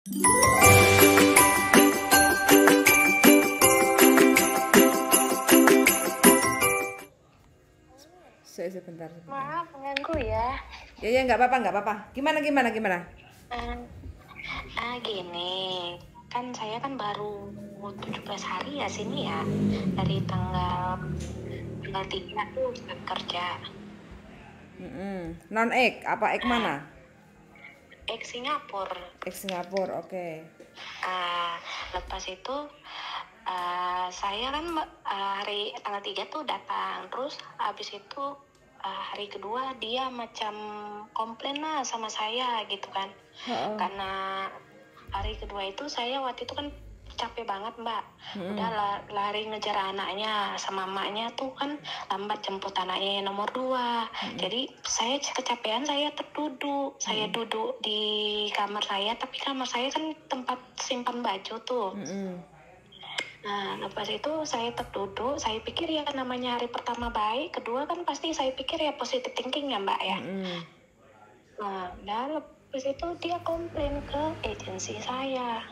Sebentar. Maaf mengganggu ya. Ya nggak apa-apa. Gimana? Gini, kan saya kan baru 17 hari ya sini ya, dari tanggal 3 tuh kerja. Non ek, apa ek mana? Ek Singapura. Ek Singapura, oke. Lepas itu saya kan hari tanggal 3 tuh datang, terus habis itu hari kedua dia macam komplain lah sama saya gitu kan. Karena hari kedua itu saya waktu itu kan capek banget mbak. Udah lari ngejar anaknya, sama emaknya tuh kan lambat jemput anaknya yang nomor 2. Jadi saya kecapean, saya terduduk. Saya duduk di kamar saya, tapi kamar saya kan tempat simpan baju tuh. Nah, lepas itu saya terduduk, saya pikir ya namanya hari pertama baik, kedua kan pasti saya pikir ya positive thinking ya mbak ya. Nah, dan lepas itu dia komplain ke agensi saya.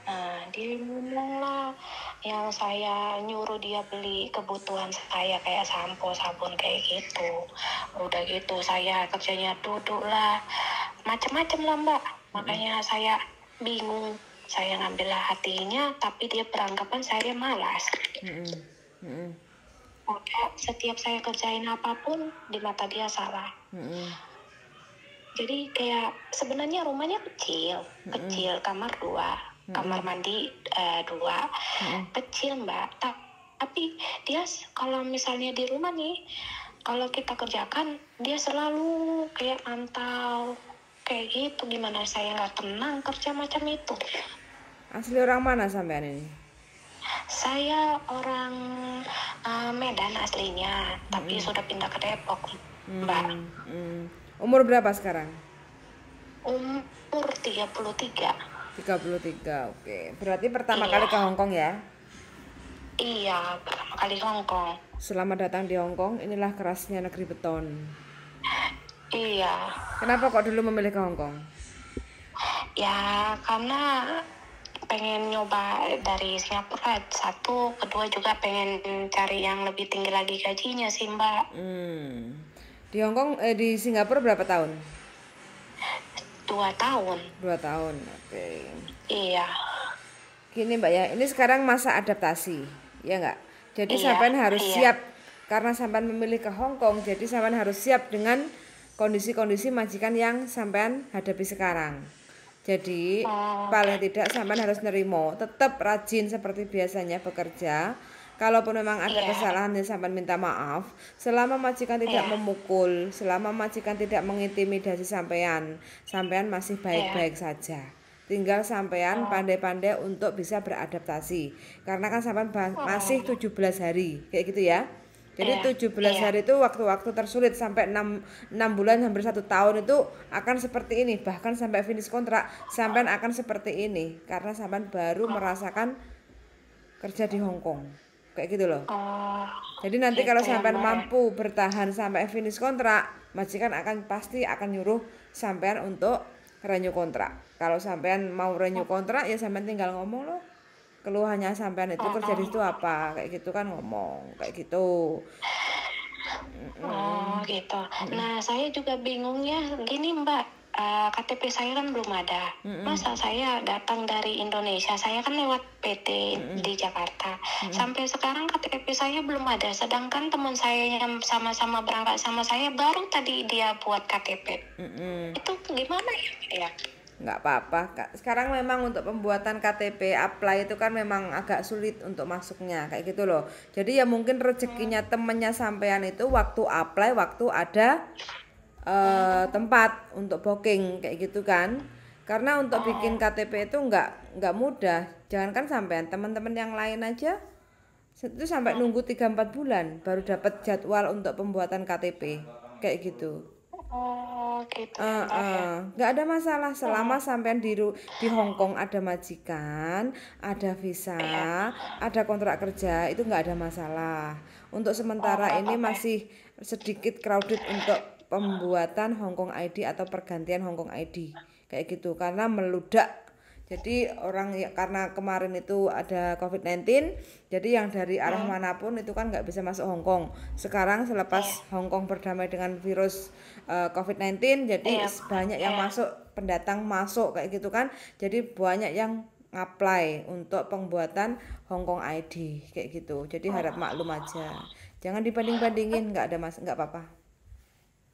Nah, dia ngomong lah yang saya nyuruh dia beli kebutuhan saya kayak sampo, sabun kayak gitu. Udah gitu saya kerjanya duduk lah, macem-macem lah mbak. Makanya saya bingung. Saya ngambil hatinya, tapi dia beranggapan saya malas. Maka setiap saya kerjain apapun, di mata dia salah. Jadi kayak sebenarnya rumahnya kecil, kamar 2, kamar mandi 2, kecil mbak. Tapi dia kalau misalnya di rumah nih, kalau kita kerjakan, dia selalu kayak mantau, kayak gitu. Gimana saya nggak tenang kerja macam itu. Asli orang mana sampean ini? Saya orang Medan aslinya, tapi sudah pindah ke Depok, mbak. Umur berapa sekarang? Umur 33. 33, oke. Berarti pertama kali ke Hong Kong ya? Iya, pertama kali Hong Kong. Selamat datang di Hong Kong, inilah kerasnya negeri beton. Iya. Kenapa kok dulu memilih ke Hong Kong? Ya, karena pengen nyoba dari Singapura, satu, kedua juga pengen cari yang lebih tinggi lagi gajinya sih mbak. Di Hong Kong, di Singapura berapa tahun? 2 tahun. 2 tahun, oke. Iya. Gini mbak ya, ini sekarang masa adaptasi, ya nggak? Jadi sampean harus siap, karena sampean memilih ke Hong Kong, jadi sampean harus siap dengan kondisi-kondisi majikan yang sampean hadapi sekarang. Jadi paling tidak sampean harus nerimo, tetap rajin seperti biasanya bekerja. Kalaupun memang ada kesalahan yang sampean minta maaf, selama majikan tidak memukul, selama majikan tidak mengintimidasi sampean, sampean masih baik-baik saja. Tinggal sampean pandai-pandai untuk bisa beradaptasi. Karena kan sampean masih 17 hari, kayak gitu ya. Jadi 17 hari itu waktu-waktu tersulit sampai 6 bulan hampir 1 tahun itu akan seperti ini. Bahkan sampai finish kontrak sampean akan seperti ini. Karena sampean baru merasakan kerja di Hong Kong. Kayak gitu loh. Jadi nanti kalau sampean mampu bertahan sampai finish kontrak, majikan pasti akan nyuruh sampean untuk renew kontrak. Kalau sampean mau renew kontrak ya sampean tinggal ngomong loh. Keluhannya sampean itu kerja di situ apa, kayak gitu kan ngomong kayak gitu. Gitu. Nah saya juga bingungnya gini mbak, KTP saya kan belum ada. Masa saya datang dari Indonesia, saya kan lewat PT di Jakarta, sampai sekarang KTP saya belum ada. Sedangkan teman saya yang sama-sama berangkat sama saya baru tadi dia buat KTP. Itu gimana ya? Nggak apa-apa. Sekarang memang untuk pembuatan KTP apply itu kan memang agak sulit untuk masuknya kayak gitu loh. Jadi ya mungkin rezekinya temennya sampean itu waktu apply, waktu ada tempat untuk booking kayak gitu kan. Karena untuk bikin KTP itu nggak mudah. Jangankan sampean, teman-teman yang lain aja itu sampai nunggu 3-4 bulan baru dapat jadwal untuk pembuatan KTP kayak gitu. Gitu. Nggak ada masalah selama sampean di Hong Kong ada majikan, ada visa, ada kontrak kerja, itu nggak ada masalah. Untuk sementara ini masih sedikit crowded untuk pembuatan Hong Kong ID atau pergantian Hong Kong ID kayak gitu karena meludak. Jadi orang ya, karena kemarin itu ada COVID-19, jadi yang dari arah manapun itu kan nggak bisa masuk Hong Kong. Sekarang selepas Hong Kong berdamai dengan virus COVID-19, jadi banyak yang masuk, pendatang masuk kayak gitu kan. Jadi banyak yang apply untuk pembuatan Hong Kong ID kayak gitu. Jadi harap maklum aja. Jangan dibanding-bandingin, nggak ada nggak apa-apa.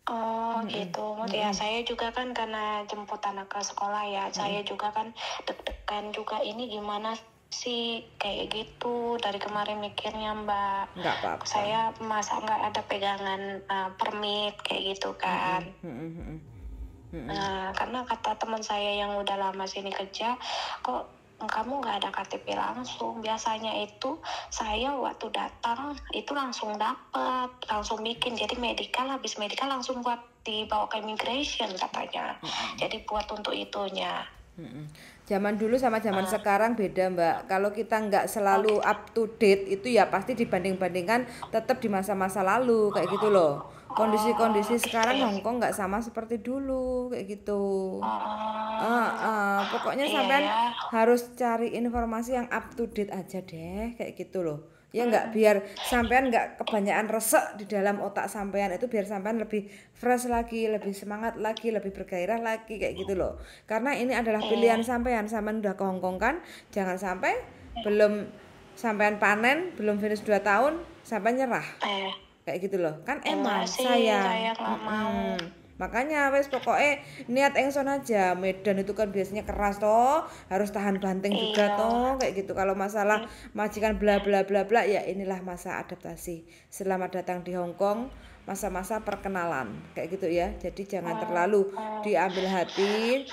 Oh gitu, ya saya juga kan karena jemput anak ke sekolah ya, saya juga kan deg-degan juga ini gimana sih kayak gitu dari kemarin mikirnya Mbak. Nggak apa-apa. Saya masa nggak ada pegangan permit kayak gitu kan. Karena kata teman saya yang udah lama sini kerja, kok kamu nggak ada KTP langsung. Biasanya itu saya waktu datang itu langsung dapat, langsung bikin. Jadi habis medical langsung buat dibawa ke immigration katanya. Jadi buat untuk itunya. Zaman dulu sama zaman sekarang beda Mbak. Kalau kita nggak selalu up to date itu ya pasti dibanding-bandingkan tetap di masa-masa lalu kayak gitu loh. Kondisi-kondisi sekarang Hong Kong nggak sama seperti dulu kayak gitu. Pokoknya sampean harus cari informasi yang up to date aja deh kayak gitu loh. Ya nggak, biar sampean nggak kebanyakan resek di dalam otak sampean, itu biar sampean lebih fresh lagi, lebih semangat lagi, lebih bergairah lagi kayak gitu loh. Karena ini adalah pilihan sampean udah ke Hong Kong kan, jangan sampai belum sampean panen, belum finish 2 tahun sampai nyerah. Kayak gitu loh. Kan emang saya nggak mau. Makanya wes pokoknya niat engson aja. Medan itu kan biasanya keras toh, harus tahan banting juga toh kayak gitu. Kalau masalah majikan bla bla bla bla, ya inilah masa adaptasi. Selamat datang di Hong Kong, masa-masa perkenalan kayak gitu ya. Jadi jangan terlalu diambil hati,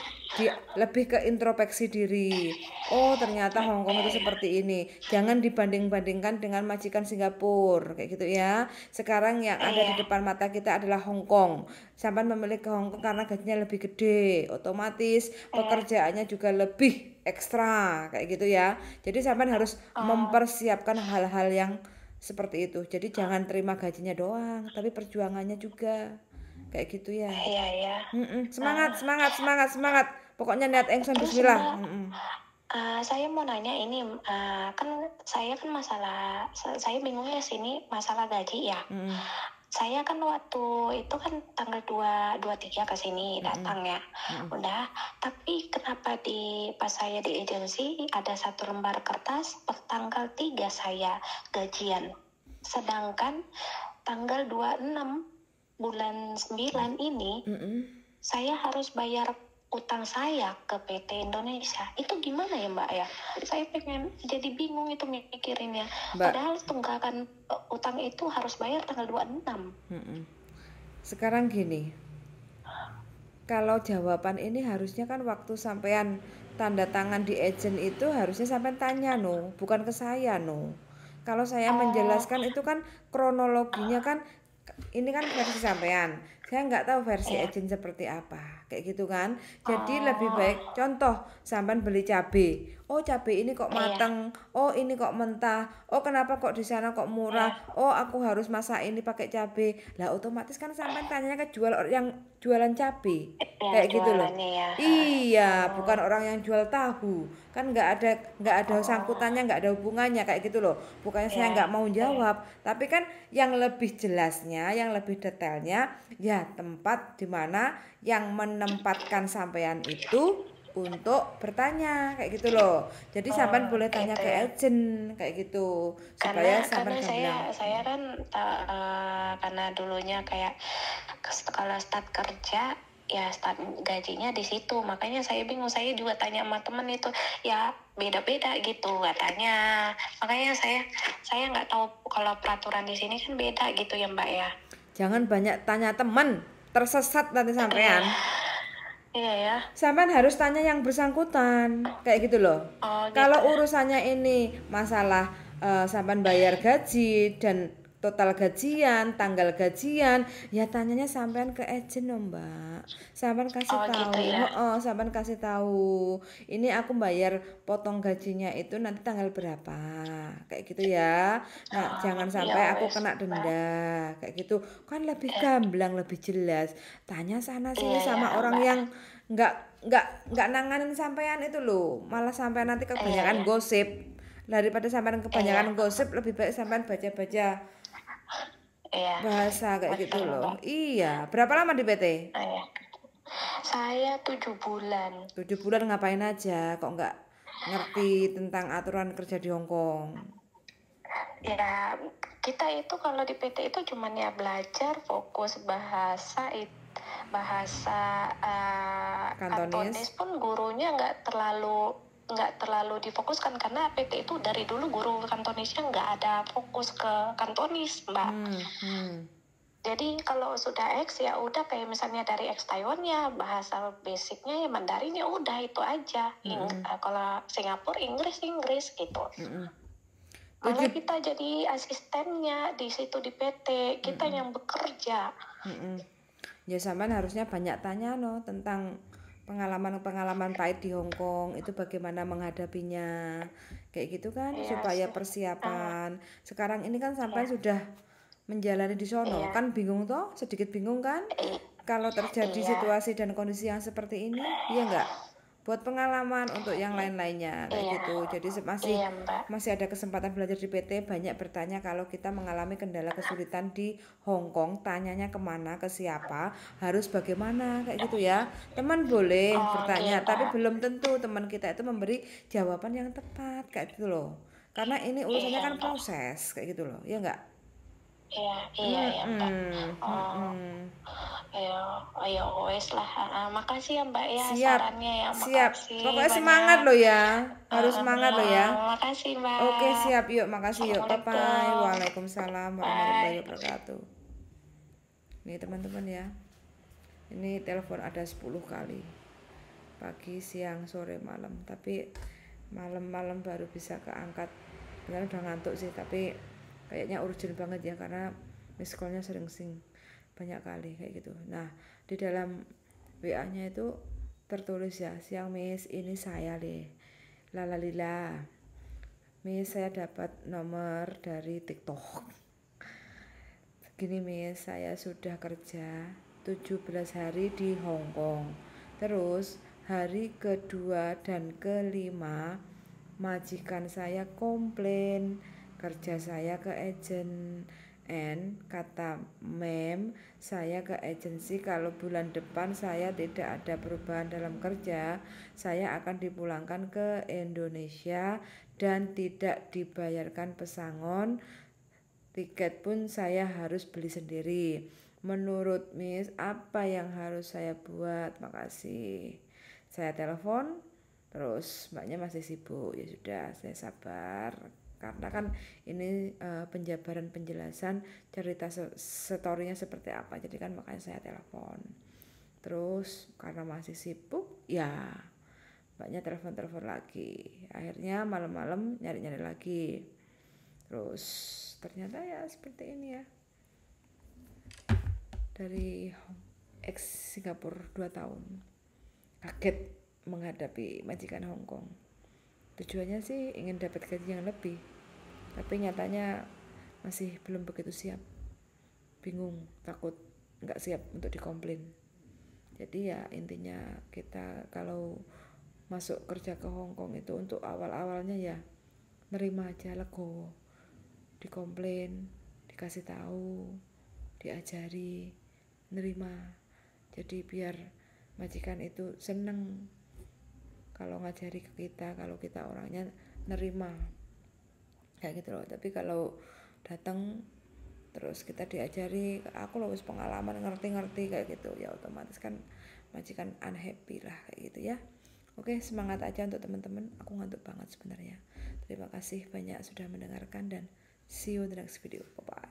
lebih ke introspeksi diri. Oh ternyata Hong Kong itu seperti ini. Jangan dibanding-bandingkan dengan majikan Singapura kayak gitu ya. Sekarang yang ada di depan mata kita adalah Hong Kong. Sampai memilih ke Hong Kong karena gajinya lebih gede, otomatis pekerjaannya juga lebih ekstra kayak gitu ya. Jadi sampai harus mempersiapkan hal-hal yang seperti itu. Jadi jangan terima gajinya doang, tapi perjuangannya juga kayak gitu ya. Iya. Semangat. Pokoknya niat engson bismillah. Saya mau nanya ini, kan saya kan saya bingungnya sini masalah gaji ya. Saya kan waktu itu kan tanggal 23 ke sini datang ya. Udah, tapi kenapa pas saya di agensi ada 1 lembar kertas per tanggal 3 saya gajian. Sedangkan tanggal 26 bulan 9 ini saya harus bayar utang saya ke PT Indonesia. Itu gimana ya Mbak ya? Saya pengen, jadi bingung itu mikirinnya. Padahal tunggakan utang itu harus bayar tanggal 26. Sekarang gini, kalau jawaban ini harusnya kan waktu sampean tanda tangan di agent itu harusnya sampean tanya bukan ke saya Kalau saya menjelaskan itu kan kronologinya kan, ini kan versi sampean, saya nggak tahu versi agent seperti apa kayak gitu kan. Jadi lebih baik contoh sampean beli cabe, oh cabe ini kok mateng, oh ini kok mentah, oh kenapa kok di sana kok murah, oh aku harus masak ini pakai cabe. Lah otomatis kan sampean tanyanya ke yang jualan cabe kayak gitu loh. Iya, bukan orang yang jual tahu. Kan nggak ada sangkutannya, nggak ada hubungannya kayak gitu loh. Bukannya saya nggak mau jawab, tapi kan yang lebih jelasnya, yang lebih detailnya ya tempat dimana yang menempatkan sampean itu untuk bertanya kayak gitu loh. Jadi sampean boleh tanya ke agent kayak gitu supaya sampean saya kan karena dulunya kayak kalau start kerja ya start gajinya di situ, makanya saya bingung. Saya juga tanya sama temen itu ya beda-beda gitu katanya, makanya saya nggak tahu kalau peraturan di sini kan beda gitu ya Mbak ya. Jangan banyak tanya teman, tersesat nanti sampean. Iya ya. Sampean harus tanya yang bersangkutan kayak gitu loh. Kalau urusannya ini masalah sampean bayar gaji dan total gajian, tanggal gajian, ya tanyanya sampean ke agent Mbak. Sampean kasih tahu. Gitu ya? Sampean kasih tahu. Ini aku bayar potong gajinya itu nanti tanggal berapa. Kayak gitu ya. Nah, jangan sampai aku kena denda. Kayak gitu. Kan lebih gamblang, lebih jelas. Tanya sana sini sama orang yang nggak nanganin sampean itu loh, malah sampean nanti kebanyakan Iya. gosip. Daripada sampean kebanyakan Iya. gosip, lebih baik sampean baca-baca Iya. bahasa kayak gitu Betul, loh. Mbak. Iya, berapa lama di PT? Iya. Saya 7 bulan. 7 bulan ngapain aja? Kok nggak ngerti tentang aturan kerja di Hong Kong? Ya, kita itu kalau di PT itu cuman ya belajar fokus bahasa Kantonis. Kantonis pun gurunya nggak terlalu difokuskan karena PT itu dari dulu guru Kantonisnya nggak ada fokus ke Kantonis, Mbak. Jadi kalau sudah X ya udah kayak misalnya dari X Taiwan ya bahasa basicnya ya Mandarin ya udah itu aja. Kalau Singapura Inggris gitu. Malah kita jadi asistennya di situ di PT, kita yang bekerja. Ya sampean harusnya banyak tanya no tentang pengalaman-pengalaman pahit di Hong Kong itu bagaimana menghadapinya kayak gitu kan, Iya supaya sih. persiapan. Sekarang ini kan sampean sudah menjalani di sono Iya. kan, bingung toh, sedikit bingung kan kalau terjadi Iya. situasi dan kondisi yang seperti ini, iya enggak? Buat pengalaman untuk yang lain-lainnya kayak Iya. gitu. Jadi Iya, Mbak. masih ada kesempatan belajar di PT. Banyak bertanya kalau kita mengalami kendala kesulitan di Hong Kong, tanyanya kemana, ke siapa, harus bagaimana kayak gitu ya. Teman boleh bertanya, Gitu. tapi belum tentu teman kita itu memberi jawaban yang tepat kayak gitu loh. Karena ini urusannya Iya, kan Mbak. proses kayak gitu loh, ya enggak? Iya, Mbak. Oh, ya wes lah. Makasih ya, Mbak ya Siap, sarannya ya. siap. Makasih Pokoknya semangat banyak. loh ya. Harus semangat loh ya. Makasih, Oke, Mbak. siap. Yuk, makasih yuk. Bye-bye. Assalamualaikum. Waalaikumsalam warahmatullahi Bye. wabarakatuh. Nih teman-teman ya. Ini telepon ada 10 kali. Pagi, siang, sore, malam. Tapi malam-malam baru bisa keangkat. Benar udah ngantuk sih, tapi kayaknya urgent banget ya karena miss call-nya sering banyak kali kayak gitu. Nah, di dalam WA-nya itu tertulis ya, siang Miss, ini saya deh. Lalalila. Miss, saya dapat nomor dari TikTok. Gini Miss, saya sudah kerja 17 hari di Hong Kong. Terus hari kedua dan kelima majikan saya komplain kerja saya ke agent. Kata mem saya ke agensi kalau bulan depan saya tidak ada perubahan dalam kerja, saya akan dipulangkan ke Indonesia dan tidak dibayarkan pesangon, tiket pun saya harus beli sendiri. Menurut Miss, apa yang harus saya buat? Makasih. Saya telepon, terus mbaknya masih sibuk. Ya sudah, saya sabar. Karena kan ini penjabaran penjelasan cerita storynya seperti apa, jadi kan makanya saya telepon. Terus karena masih sibuk ya mbaknya telepon lagi, akhirnya malam-malam nyari-nyari lagi. Terus ternyata ya seperti ini ya, dari ex Singapura 2 tahun kaget menghadapi majikan Hong Kong. Tujuannya sih ingin dapat gaji yang lebih, tapi nyatanya masih belum begitu siap, bingung, takut nggak siap untuk dikomplain. Jadi ya intinya kita kalau masuk kerja ke Hong Kong itu untuk awal-awalnya ya nerima aja, legowo, dikomplain, dikasih tahu, diajari, nerima. Jadi biar majikan itu seneng kalau ngajari ke kita, kalau kita orangnya nerima kayak gitu loh. Tapi kalau datang terus kita diajari, aku loh wis pengalaman ngerti kayak gitu, ya otomatis kan majikan unhappy lah kayak gitu ya. Oke, semangat aja untuk teman-teman. Aku ngantuk banget sebenarnya. Terima kasih banyak sudah mendengarkan dan see you in the next video. Bye bye.